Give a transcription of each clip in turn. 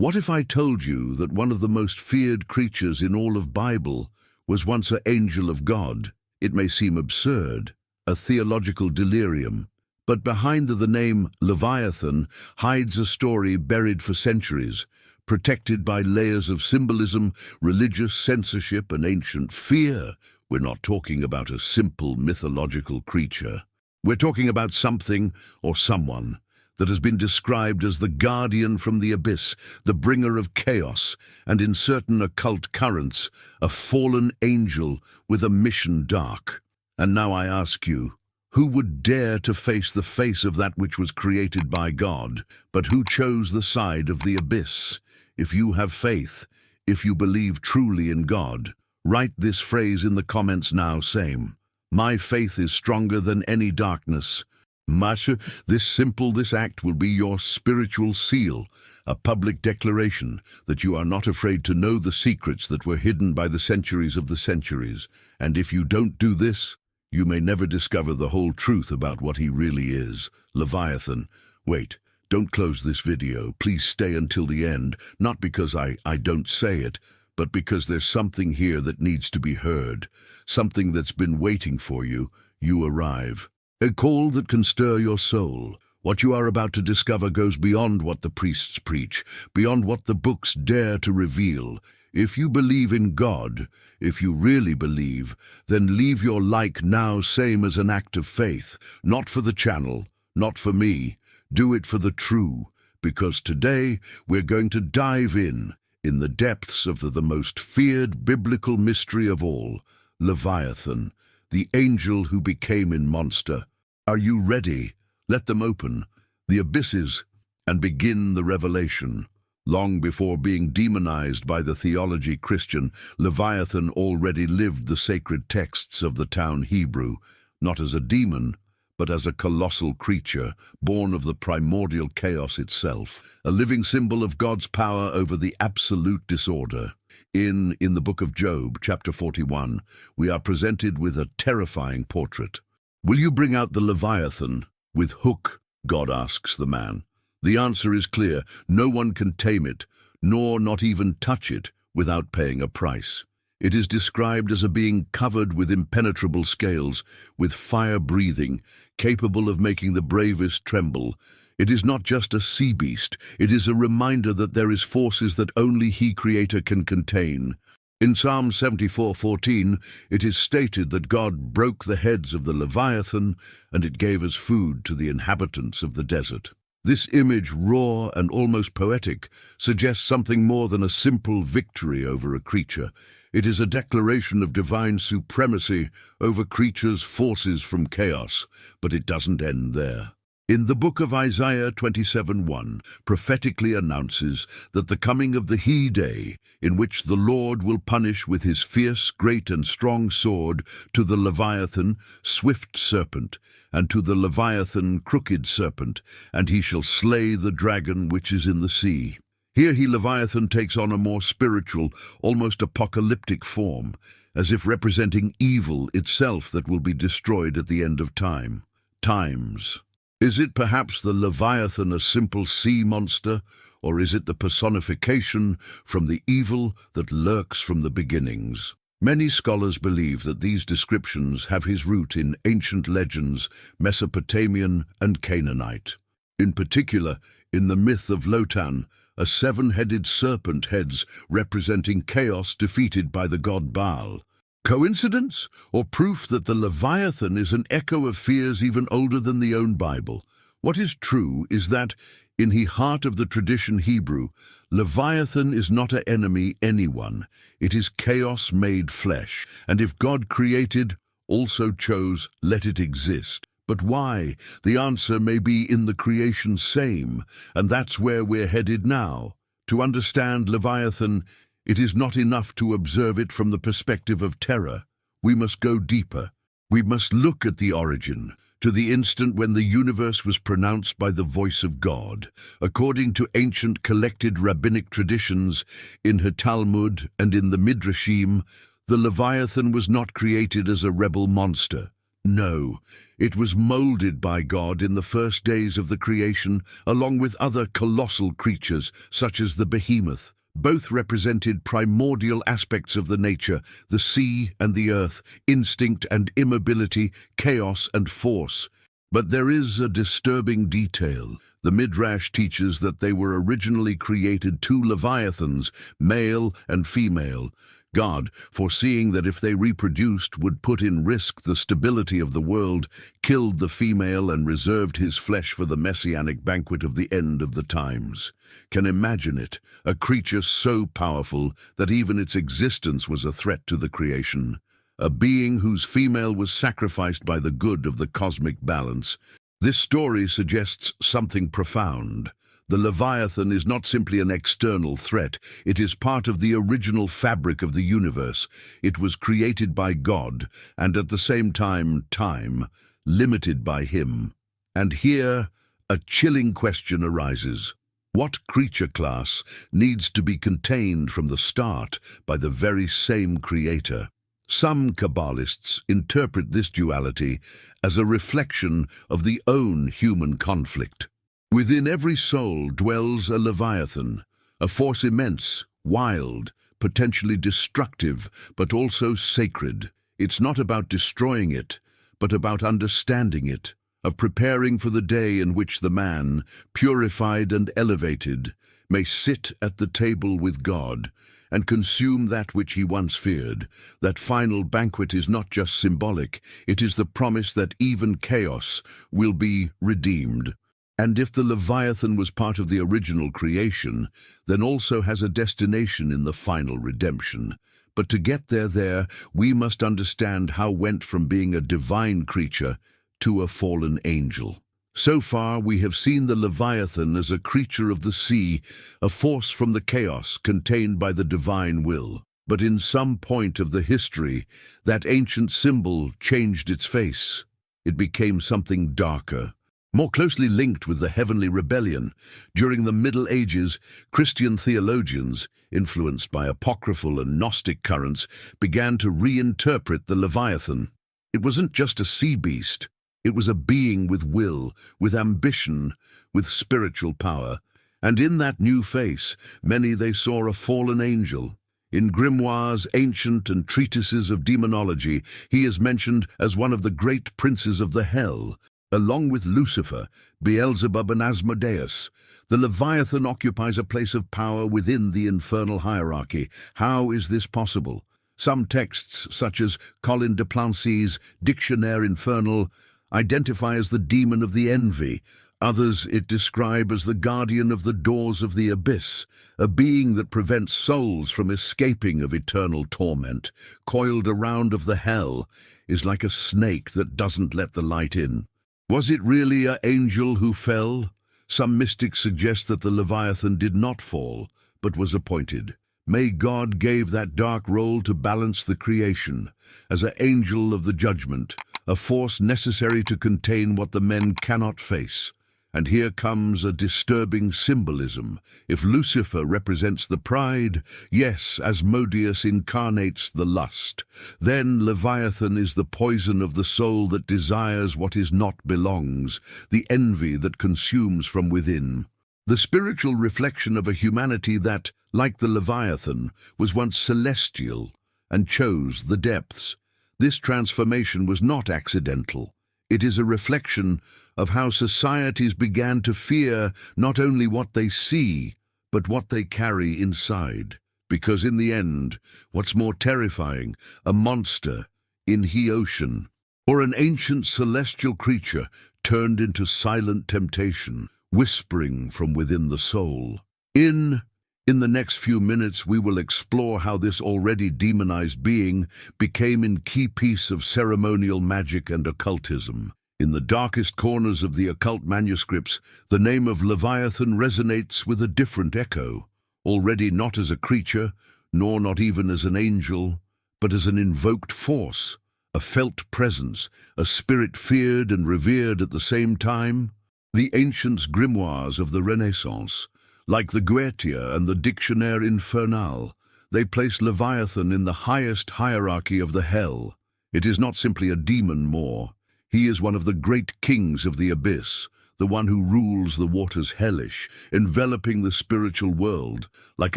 What if I told you that one of the most feared creatures in all of Bible was once an angel of God? It may seem absurd, a theological delirium, but behind the name Leviathan hides a story buried for centuries, protected by layers of symbolism, religious censorship, and ancient fear. We're not talking about a simple mythological creature. We're talking about something or someone that has been described as the guardian from the abyss, the bringer of chaos, and in certain occult currents, a fallen angel with a mission dark. And now I ask you, who would dare to face the face of that which was created by God, but who chose the side of the abyss? If you have faith, if you believe truly in God, write this phrase in the comments now, same. My faith is stronger than any darkness. Masha, this act will be your spiritual seal, a public declaration that you are not afraid to know the secrets that were hidden by the centuries of the centuries. And if you don't do this, you may never discover the whole truth about what he really is. Leviathan. Wait, don't close this video. Please stay until the end, not because I don't say it, but because there's something here that needs to be heard, something that's been waiting for you. You arrive. A call that can stir your soul. What you are about to discover goes beyond what the priests preach, beyond what the books dare to reveal. If you believe in God, if you really believe, then leave your like now same as an act of faith, not for the channel, not for me. Do it for the true, because today we're going to dive in the depths of the most feared biblical mystery of all, Leviathan, the angel who became a monster. Are you ready? Let them open the abysses and begin the revelation. Long before being demonized by the theology Christian, Leviathan already lived the sacred texts of the town Hebrew, not as a demon, but as a colossal creature, born of the primordial chaos itself, a living symbol of God's power over the absolute disorder. In the book of Job, chapter 41, we are presented with a terrifying portrait. Will you bring out the Leviathan with hook? God asks the man. The answer is clear. No one can tame it, nor not even touch it, without paying a price. It is described as a being covered with impenetrable scales, with fire breathing, capable of making the bravest tremble. It is not just a sea beast, it is a reminder that there is forces that only He, Creator, can contain. In Psalm 74:14, it is stated that God broke the heads of the Leviathan, and it gave as food to the inhabitants of the desert. This image, raw and almost poetic, suggests something more than a simple victory over a creature. It is a declaration of divine supremacy over creatures' forces from chaos, but it doesn't end there. In the book of Isaiah 27:1 prophetically announces that the coming of the he-day, in which the Lord will punish with his fierce, great and strong sword to the Leviathan, swift serpent, and to the Leviathan, crooked serpent, and he shall slay the dragon which is in the sea. Here Leviathan takes on a more spiritual, almost apocalyptic form, as if representing evil itself that will be destroyed at the end of times. Is it perhaps the Leviathan, a simple sea monster, or is it the personification from the evil that lurks from the beginnings? Many scholars believe that these descriptions have his root in ancient legends, Mesopotamian and Canaanite. In particular, in the myth of Leviathan, a seven-headed serpent heads representing chaos defeated by the god Baal. Coincidence, or proof that the Leviathan is an echo of fears even older than the own Bible? What is true is that, in the heart of the tradition Hebrew, Leviathan is not an enemy anyone. It is chaos made flesh, and if God created, also chose, let it exist. But why? The answer may be in the creation same, and that's where we're headed now. To understand Leviathan, it is not enough to observe it from the perspective of terror. We must go deeper. We must look at the origin, to the instant when the universe was pronounced by the voice of God. According to ancient collected rabbinic traditions, in the Talmud and in the Midrashim, the Leviathan was not created as a rebel monster. No, it was molded by God in the first days of the creation, along with other colossal creatures, such as the behemoth. Both represented primordial aspects of the nature, the sea and the earth, instinct and immobility, chaos and force. But there is a disturbing detail. The Midrash teaches that they were originally created two Leviathans, male and female. God, foreseeing that if they reproduced would put in risk the stability of the world, killed the female and reserved his flesh for the messianic banquet of the end of the times. Can imagine it, a creature so powerful that even its existence was a threat to the creation. A being whose female was sacrificed by the good of the cosmic balance. This story suggests something profound. The Leviathan is not simply an external threat, it is part of the original fabric of the universe. It was created by God, and at the same time, limited by Him. And here, a chilling question arises. What creature class needs to be contained from the start by the very same Creator? Some Kabbalists interpret this duality as a reflection of the own human conflict. Within every soul dwells a Leviathan, a force immense, wild, potentially destructive, but also sacred. It's not about destroying it, but about understanding it, of preparing for the day in which the man, purified and elevated, may sit at the table with God and consume that which he once feared. That final banquet is not just symbolic, it is the promise that even chaos will be redeemed. And if the Leviathan was part of the original creation, then also has a destination in the final redemption. But to get there, we must understand how went from being a divine creature to a fallen angel. So far, we have seen the Leviathan as a creature of the sea, a force from the chaos contained by the divine will. But in some point of the history, that ancient symbol changed its face. It became something darker, more closely linked with the heavenly rebellion. During the Middle Ages, Christian theologians, influenced by apocryphal and Gnostic currents, began to reinterpret the Leviathan. It wasn't just a sea beast. It was a being with will, with ambition, with spiritual power. And in that new face, many they saw a fallen angel. In grimoires, ancient and treatises of demonology, he is mentioned as one of the great princes of the hell. Along with Lucifer, Beelzebub and Asmodeus, the Leviathan occupies a place of power within the infernal hierarchy. How is this possible? Some texts, such as Colin de Plancy's Dictionnaire Infernal, identify as the demon of the envy. Others it describe as the guardian of the doors of the abyss, a being that prevents souls from escaping of eternal torment. Coiled around of the hell is like a snake that doesn't let the light in. Was it really an angel who fell? Some mystics suggest that the Leviathan did not fall, but was appointed. May God gave that dark role to balance the creation, as an angel of the judgment, a force necessary to contain what the men cannot face. And here comes a disturbing symbolism. If Lucifer represents the pride, yes, Asmodeus incarnates the lust, then Leviathan is the poison of the soul that desires what is not belongs, the envy that consumes from within. The spiritual reflection of a humanity that, like the Leviathan, was once celestial and chose the depths. This transformation was not accidental. It is a reflection of how societies began to fear not only what they see, but what they carry inside. Because in the end, what's more terrifying, a monster in the ocean, or an ancient celestial creature turned into silent temptation, whispering from within the soul. In the next few minutes, we will explore how this already demonized being became a key piece of ceremonial magic and occultism. In the darkest corners of the occult manuscripts, the name of Leviathan resonates with a different echo, already not as a creature, nor not even as an angel, but as an invoked force, a felt presence, a spirit feared and revered at the same time. The ancient grimoires of the Renaissance, like the Goetia and the Dictionnaire Infernal, they place Leviathan in the highest hierarchy of the hell. It is not simply a demon more. He is one of the great kings of the abyss, the one who rules the waters hellish, enveloping the spiritual world, like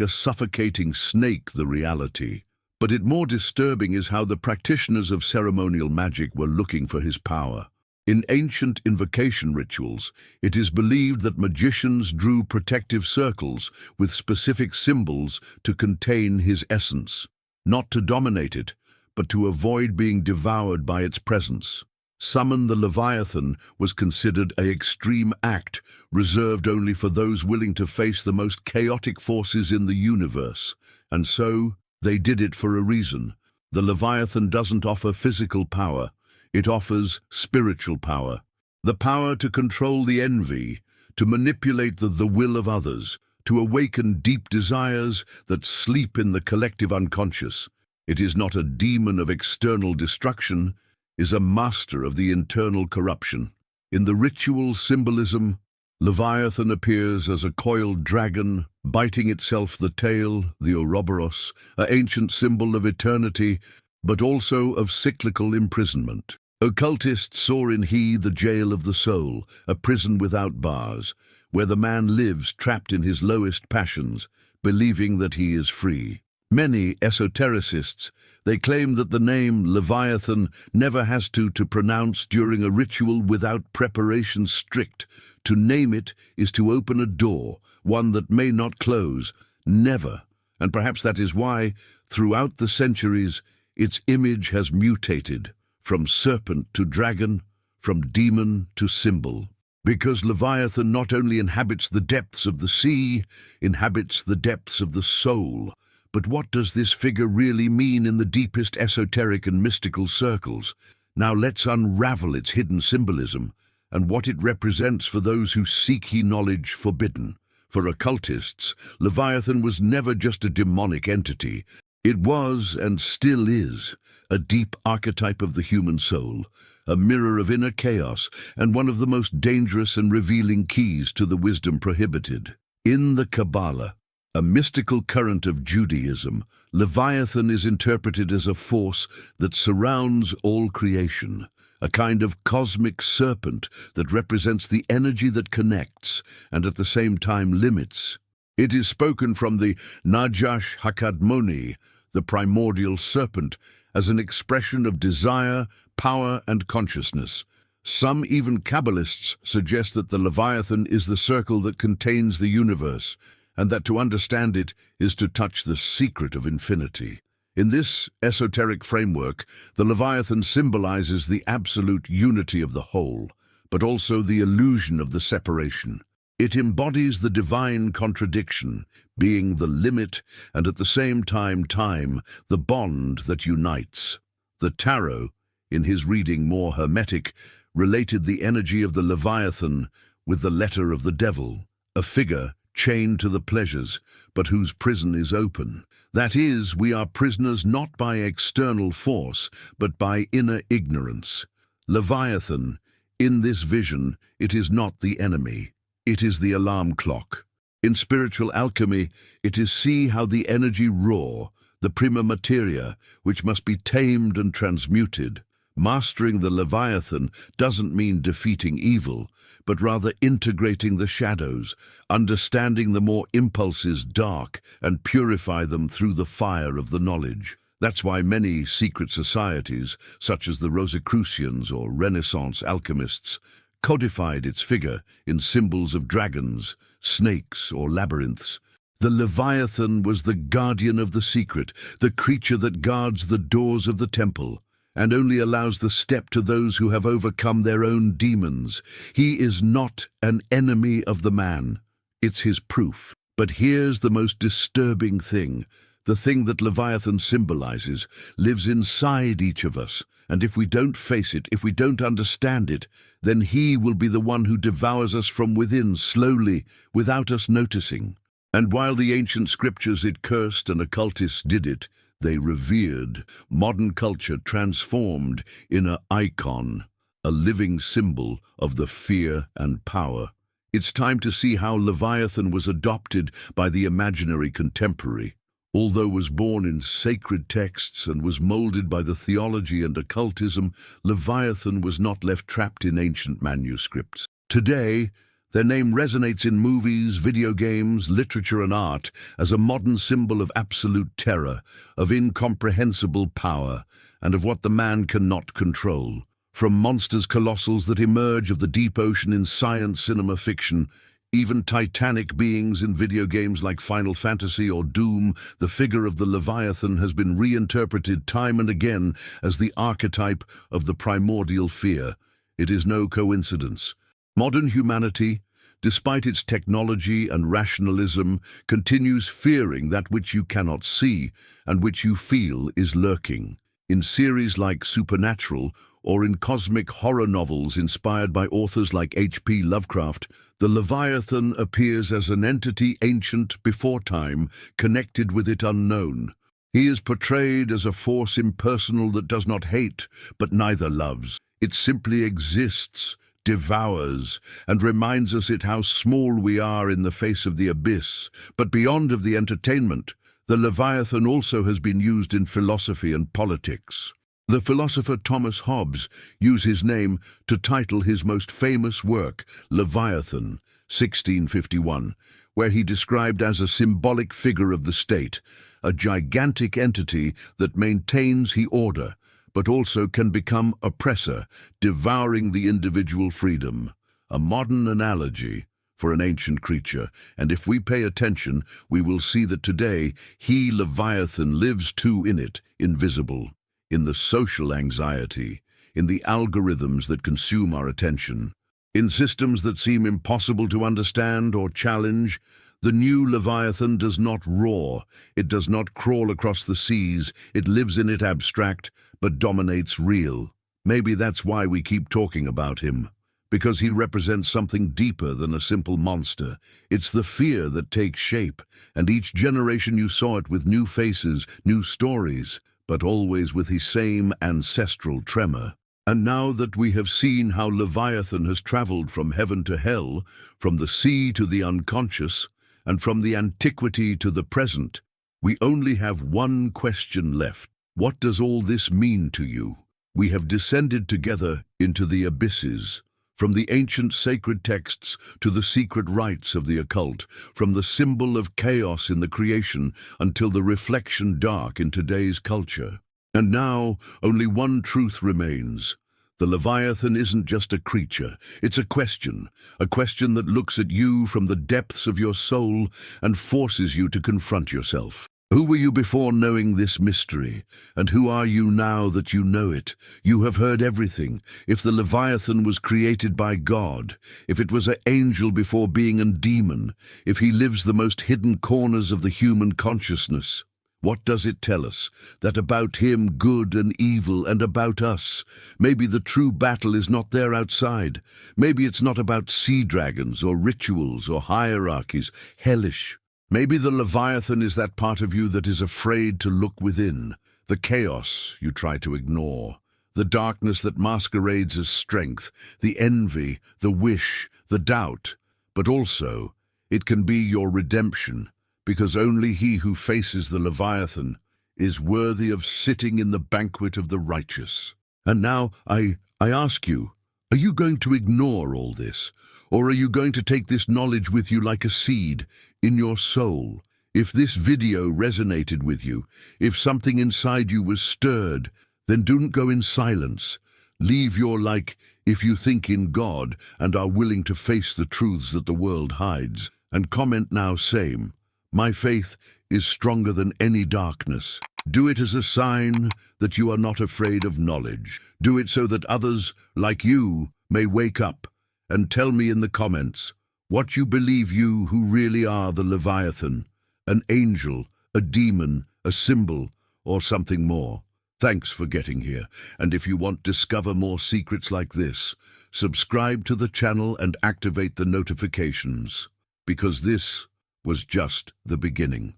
a suffocating snake, the reality. But it more disturbing is how the practitioners of ceremonial magic were looking for his power. In ancient invocation rituals, it is believed that magicians drew protective circles with specific symbols to contain his essence, not to dominate it, but to avoid being devoured by its presence. Summon the Leviathan was considered an extreme act, reserved only for those willing to face the most chaotic forces in the universe. And so, they did it for a reason. The Leviathan doesn't offer physical power. It offers spiritual power. The power to control the envy, to manipulate the will of others, to awaken deep desires that sleep in the collective unconscious. It is not a demon of external destruction, is a master of the internal corruption. In the ritual symbolism, Leviathan appears as a coiled dragon, biting itself the tail, the Ouroboros, an ancient symbol of eternity, but also of cyclical imprisonment. Occultists saw in he the jail of the soul, a prison without bars, where the man lives trapped in his lowest passions, believing that he is free. Many esotericists, they claim that the name Leviathan never has to pronounce during a ritual without preparation strict. To name it is to open a door, one that may not close, never. And perhaps that is why, throughout the centuries, its image has mutated, from serpent to dragon, from demon to symbol. Because Leviathan not only inhabits the depths of the sea, inhabits the depths of the soul. But what does this figure really mean in the deepest esoteric and mystical circles? Now let's unravel its hidden symbolism and what it represents for those who seek knowledge forbidden. For occultists, Leviathan was never just a demonic entity. It was, and still is, a deep archetype of the human soul, a mirror of inner chaos, and one of the most dangerous and revealing keys to the wisdom prohibited. In the Kabbalah, a mystical current of Judaism, Leviathan is interpreted as a force that surrounds all creation, a kind of cosmic serpent that represents the energy that connects and at the same time limits. It is spoken from the Najash Hakadmoni, the primordial serpent, as an expression of desire, power, and consciousness. Some, even Kabbalists, suggest that the Leviathan is the circle that contains the universe, and that to understand it is to touch the secret of infinity. In this esoteric framework, the Leviathan symbolizes the absolute unity of the whole, but also the illusion of the separation. It embodies the divine contradiction, being the limit and at the same time the bond that unites. The Tarot, in his reading more hermetic, related the energy of the Leviathan with the letter of the devil, a figure chained to the pleasures, but whose prison is open. That is, we are prisoners not by external force, but by inner ignorance. Leviathan, in this vision, it is not the enemy. It is the alarm clock. In spiritual alchemy, it is see how the energy raw, the prima materia, which must be tamed and transmuted. Mastering the Leviathan doesn't mean defeating evil, but rather integrating the shadows, understanding the more impulses dark, and purify them through the fire of the knowledge. That's why many secret societies, such as the Rosicrucians or Renaissance alchemists, codified its figure in symbols of dragons, snakes, or labyrinths. The Leviathan was the guardian of the secret, the creature that guards the doors of the temple, and only allows the step to those who have overcome their own demons. He is not an enemy of the man. It's his proof. But here's the most disturbing thing. The thing that Leviathan symbolizes lives inside each of us, and if we don't face it, if we don't understand it, then he will be the one who devours us from within slowly, without us noticing. And while the ancient scriptures it cursed and occultists did it, they revered, modern culture transformed in an icon, a living symbol of the fear and power. It's time to see how Leviathan was adopted by the imaginary contemporary. Although was born in sacred texts and was molded by the theology and occultism, Leviathan was not left trapped in ancient manuscripts. Today, their name resonates in movies, video games, literature and art as a modern symbol of absolute terror, of incomprehensible power, and of what the man cannot control. From monsters colossals that emerge of the deep ocean in science cinema fiction, even titanic beings in video games like Final Fantasy or Doom, the figure of the Leviathan has been reinterpreted time and again as the archetype of the primordial fear. It is no coincidence. Modern humanity, despite its technology and rationalism, continues fearing that which you cannot see and which you feel is lurking. In series like Supernatural or in cosmic horror novels inspired by authors like H.P. Lovecraft, the Leviathan appears as an entity ancient before time, connected with it unknown. He is portrayed as a force impersonal that does not hate, but neither loves. It simply exists, devours, and reminds us how small we are in the face of the abyss. But beyond of the entertainment, the Leviathan also has been used in philosophy and politics. The philosopher Thomas Hobbes used his name to title his most famous work, Leviathan, 1651, where he described as a symbolic figure of the state, a gigantic entity that maintains the order, but also can become oppressor, devouring the individual freedom. A modern analogy for an ancient creature, and if we pay attention, we will see that today he, Leviathan, lives too in it, invisible, in the social anxiety, in the algorithms that consume our attention, in systems that seem impossible to understand or challenge. The new Leviathan does not roar, it does not crawl across the seas, it lives in it abstract, but dominates real. Maybe that's why we keep talking about him, because he represents something deeper than a simple monster. It's the fear that takes shape, and each generation you saw it with new faces, new stories, but always with his same ancestral tremor. And now that we have seen how Leviathan has traveled from heaven to hell, from the sea to the unconscious, and from the antiquity to the present, we only have one question left. What does all this mean to you? We have descended together into the abysses, from the ancient sacred texts to the secret rites of the occult, from the symbol of chaos in the creation until the reflection dark in today's culture. And now, only one truth remains. The Leviathan isn't just a creature, it's a question that looks at you from the depths of your soul and forces you to confront yourself. Who were you before knowing this mystery? And who are you now that you know it? You have heard everything. If the Leviathan was created by God, if it was an angel before being a demon, if he lives the most hidden corners of the human consciousness, what does it tell us? That about him, good and evil, and about us. Maybe the true battle is not there outside. Maybe it's not about sea dragons or rituals or hierarchies, hellish. Maybe the Leviathan is that part of you that is afraid to look within, the chaos you try to ignore, the darkness that masquerades as strength, the envy, the wish, the doubt. But also, it can be your redemption, because only he who faces the Leviathan is worthy of sitting in the banquet of the righteous. And now I ask you, are you going to ignore all this? Or are you going to take this knowledge with you like a seed in your soul? If this video resonated with you, if something inside you was stirred, then don't go in silence. Leave your like if you think in God and are willing to face the truths that the world hides. And comment now same. My faith is stronger than any darkness. Do it as a sign that you are not afraid of knowledge. Do it so that others, like you, may wake up. And tell me in the comments what you believe you who really are the Leviathan, an angel, a demon, a symbol, or something more. Thanks for getting here, and if you want to discover more secrets like this, subscribe to the channel and activate the notifications, because this was just the beginning.